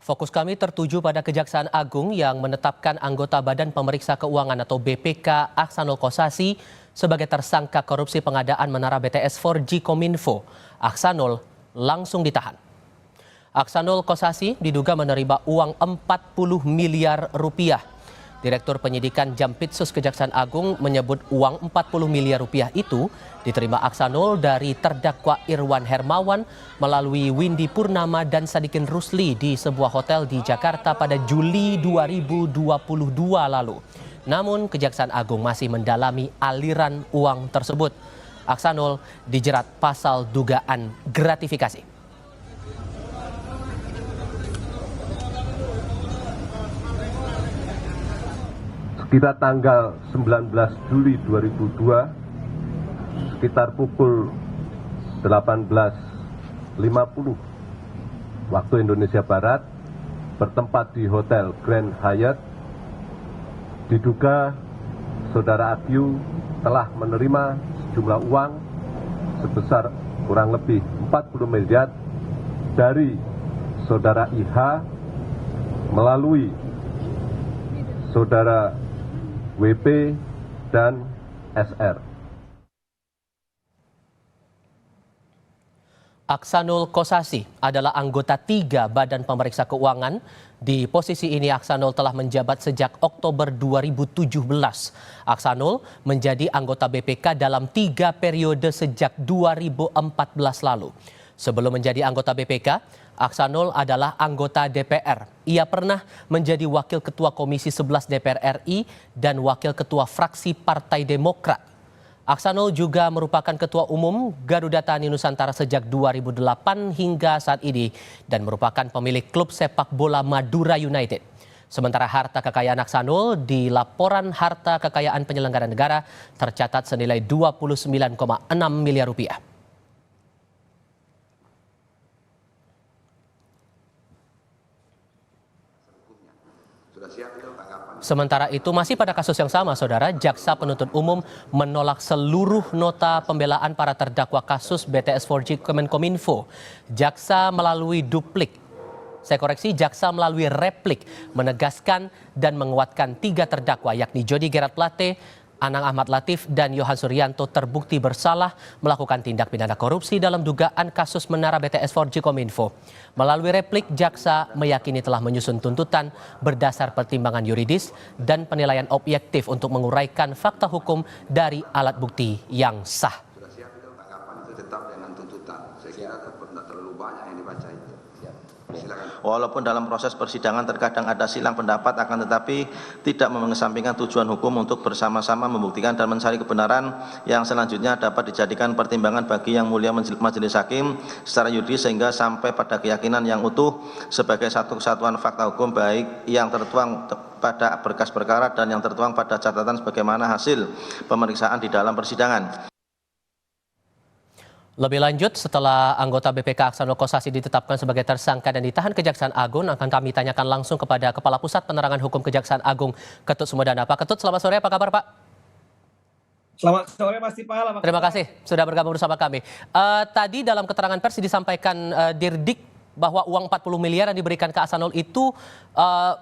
fokus kami tertuju pada Kejaksaan Agung yang menetapkan anggota Badan Pemeriksa Keuangan atau BPK Aksanul Kossasi sebagai tersangka korupsi pengadaan menara BTS 4G Kominfo. Aksanul langsung ditahan. Aksanul Kossasi diduga menerima uang 40 miliar rupiah. Direktur Penyidikan Jampitsus Kejaksaan Agung menyebut uang 40 miliar rupiah itu diterima Aksanul dari terdakwa Irwan Hermawan melalui Windy Purnama dan Sadikin Rusli di sebuah hotel di Jakarta pada Juli 2022 lalu. Namun Kejaksaan Agung masih mendalami aliran uang tersebut. Aksanul dijerat pasal dugaan gratifikasi. Sekitar tanggal 19 Juli 2002, sekitar pukul 18.50 waktu Indonesia Barat, bertempat di Hotel Grand Hyatt, diduga Saudara Agyu telah menerima sejumlah uang sebesar kurang lebih 40 miliar dari Saudara IH melalui Saudara WP dan SR. Aksanul Kossasi adalah anggota 3 Badan Pemeriksa Keuangan. Di posisi ini Aksanul telah menjabat sejak Oktober 2017. Aksanul menjadi anggota BPK dalam 3 periode sejak 2014 lalu. Sebelum menjadi anggota BPK, Aksanul adalah anggota DPR. Ia pernah menjadi Wakil Ketua Komisi 11 DPR RI dan Wakil Ketua Fraksi Partai Demokrat. Aksanul juga merupakan Ketua Umum Garuda Tani Nusantara sejak 2008 hingga saat ini dan merupakan pemilik klub sepak bola Madura United. Sementara harta kekayaan Aksanul di laporan harta kekayaan penyelenggara negara tercatat senilai 29,6 miliar rupiah. Sementara itu masih pada kasus yang sama, Saudara, Jaksa Penuntut Umum menolak seluruh nota pembelaan para terdakwa kasus BTS 4G Kemenkominfo. Jaksa melalui Jaksa melalui replik menegaskan dan menguatkan 3 terdakwa yakni Jody Gerard Plate, Anang Ahmad Latif, dan Yohan Suryanto terbukti bersalah melakukan tindak pidana korupsi dalam dugaan kasus menara BTS 4G Kominfo. Melalui replik, Jaksa meyakini telah menyusun tuntutan berdasar pertimbangan yuridis dan penilaian objektif untuk menguraikan fakta hukum dari alat bukti yang sah. Sudah siap itu tanggapan itu tetap dengan tuntutan. Saya kira tidak terlalu banyak yang dibaca itu. Silakan. Walaupun dalam proses persidangan terkadang ada silang pendapat, akan tetapi tidak mengesampingkan tujuan hukum untuk bersama-sama membuktikan dan mencari kebenaran yang selanjutnya dapat dijadikan pertimbangan bagi yang mulia majelis hakim secara yuridis sehingga sampai pada keyakinan yang utuh sebagai satu kesatuan fakta hukum baik yang tertuang pada berkas perkara dan yang tertuang pada catatan sebagaimana hasil pemeriksaan di dalam persidangan. Lebih lanjut, setelah anggota BPK Aksanul Kossasi ditetapkan sebagai tersangka dan ditahan Kejaksaan Agung, akan kami tanyakan langsung kepada Kepala Pusat Penerangan Hukum Kejaksaan Agung, Ketut Sumedana. Pak Ketut, selamat sore, apa kabar Pak? Selamat sore Mas Tipal. Terima kasih sudah bergabung bersama kami. Tadi dalam keterangan pers disampaikan Dirdik bahwa uang 40 miliar yang diberikan ke Aksanul itu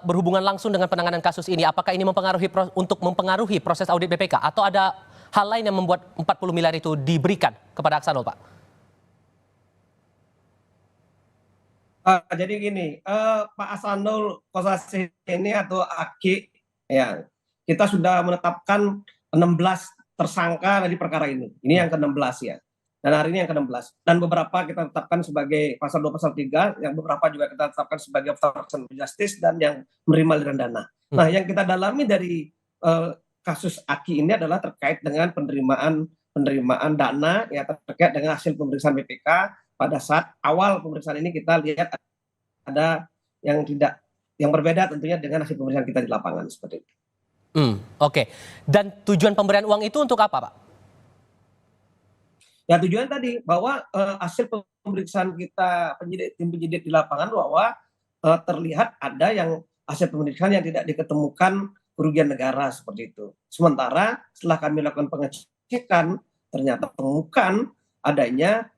berhubungan langsung dengan penanganan kasus ini. Apakah ini mempengaruhi proses audit BPK atau ada hal lain yang membuat 40 miliar itu diberikan kepada Aksanul, Pak? Jadi gini, Pak Aksanul Kossasi ini atau Aki, ya, kita sudah menetapkan 16 tersangka di perkara ini. Ini yang ke-16 ya. Dan hari ini yang ke-16. Dan beberapa kita tetapkan sebagai pasal 2 pasal 3, yang beberapa juga kita tetapkan sebagai obstruction of justice dan yang menerima aliran dana. Nah, yang kita dalami dari kasus Aki ini adalah terkait dengan penerimaan dana ya, terkait dengan hasil pemeriksaan BPK. Pada saat awal pemeriksaan ini kita lihat ada yang berbeda tentunya dengan hasil pemeriksaan kita di lapangan seperti itu. Oke. Dan tujuan pemberian uang itu untuk apa, Pak? Ya, tujuan tadi bahwa hasil pemeriksaan kita tim penyidik di lapangan bahwa terlihat ada yang hasil pemeriksaan yang tidak diketemukan kerugian negara seperti itu. Sementara setelah kami lakukan pengecekan ternyata temukan adanya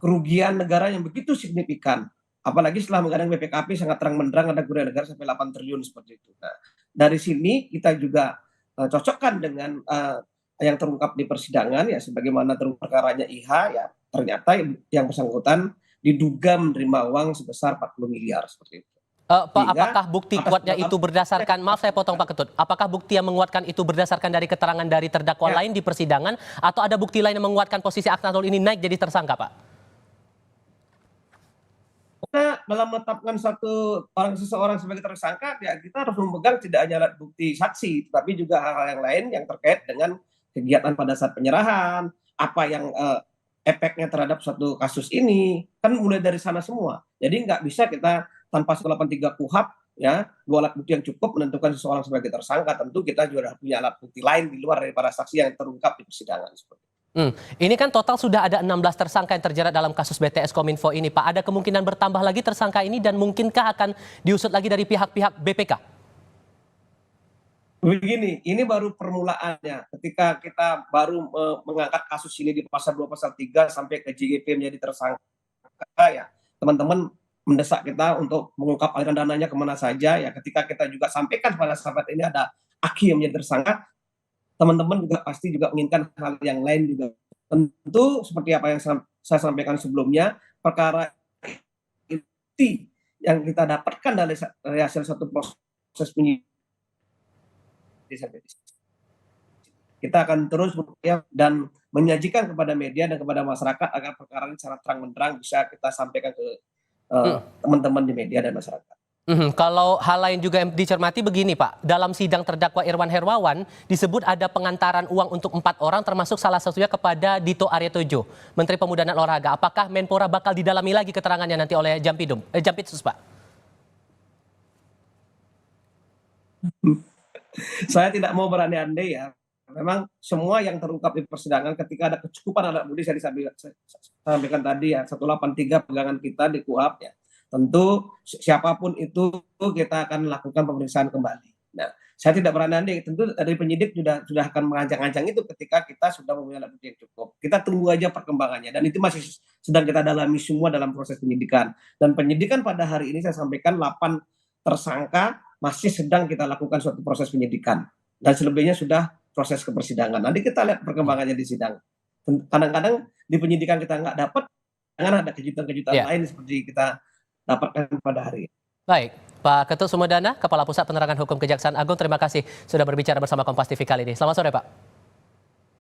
kerugian negara yang begitu signifikan Apalagi setelah mengadang BPKP sangat terang-benderang ada kerugian negara sampai 8 triliun seperti itu. Nah, dari sini kita juga cocokkan dengan yang terungkap di persidangan ya, sebagaimana terungkap perkaranya IH ya, ternyata yang bersangkutan diduga menerima uang sebesar 40 miliar seperti itu. Pak, Sehingga apakah bukti atas kuatnya dasar- itu berdasarkan, maaf saya potong Pak Ketut, apakah bukti yang menguatkan itu berdasarkan dari keterangan dari terdakwa Ya. lain di persidangan, atau ada bukti lain yang menguatkan posisi Aksanul ini naik jadi tersangka, Pak? Kita dalam menetapkan seseorang sebagai tersangka, ya kita harus memegang tidak hanya alat bukti saksi, tapi juga hal-hal yang lain yang terkait dengan kegiatan pada saat penyerahan, apa yang efeknya terhadap suatu kasus ini, kan mulai dari sana semua. Jadi nggak bisa kita tanpa 183 KUHP ya, dua alat bukti yang cukup menentukan seseorang sebagai tersangka. Tentu kita juga punya alat bukti lain di luar daripada saksi yang terungkap di persidangan seperti itu. Ini kan total sudah ada 16 tersangka yang terjerat dalam kasus BTS Kominfo ini, Pak. Ada kemungkinan bertambah lagi tersangka ini dan mungkinkah akan diusut lagi dari pihak-pihak BPK? Begini, ini baru permulaannya. Ketika kita baru mengangkat kasus ini di pasal 2, pasal 3 sampai ke JGP menjadi tersangka, ya teman-teman mendesak kita untuk mengungkap aliran dananya kemana saja. Ya ketika kita juga sampaikan pada sahabat ini ada Aki yang menjadi tersangka, teman-teman juga pasti juga menginginkan hal yang lain juga. Tentu seperti apa yang saya sampaikan sebelumnya, perkara inti yang kita dapatkan dari hasil satu proses penyidikan, kita akan terus berupaya dan menyajikan kepada media dan kepada masyarakat agar perkara ini secara terang-benderang bisa kita sampaikan ke teman-teman di media dan masyarakat. Kalau hal lain juga yang dicermati begini, Pak, dalam sidang terdakwa Irwan Hermawan disebut ada pengantaran uang untuk 4 orang, termasuk salah satunya kepada Dito Aryo Tejo, Menteri Pemuda dan Olahraga. Apakah Menpora bakal didalami lagi keterangannya nanti oleh Jampitsus, Pak? Saya tidak mau berandai-andai ya. Memang semua yang terungkap di persidangan ketika ada kecukupan alat bukti, saya sampaikan tadi ya, 183 pegangan kita di KUHP ya. Tentu siapapun itu kita akan lakukan pemeriksaan kembali. Nah, saya tidak berandai-andai, tentu dari penyidik sudah akan mengancang-ancang itu ketika kita sudah mempunyai alat bukti yang cukup. Kita tunggu aja perkembangannya dan itu masih sedang kita dalami semua dalam proses penyidikan. Dan penyidikan pada hari ini saya sampaikan 8 tersangka masih sedang kita lakukan suatu proses penyidikan dan selebihnya sudah proses ke persidangan. Nanti kita lihat perkembangannya di sidang. Kadang-kadang di penyidikan kita nggak dapat, jangan ada kejutan-kejutan lain seperti kita dapatkan pada hari ini. Baik, Pak Ketut Sumedana, Kepala Pusat Penerangan Hukum Kejaksaan Agung, terima kasih sudah berbicara bersama Kompas TV kali ini. Selamat sore, Pak.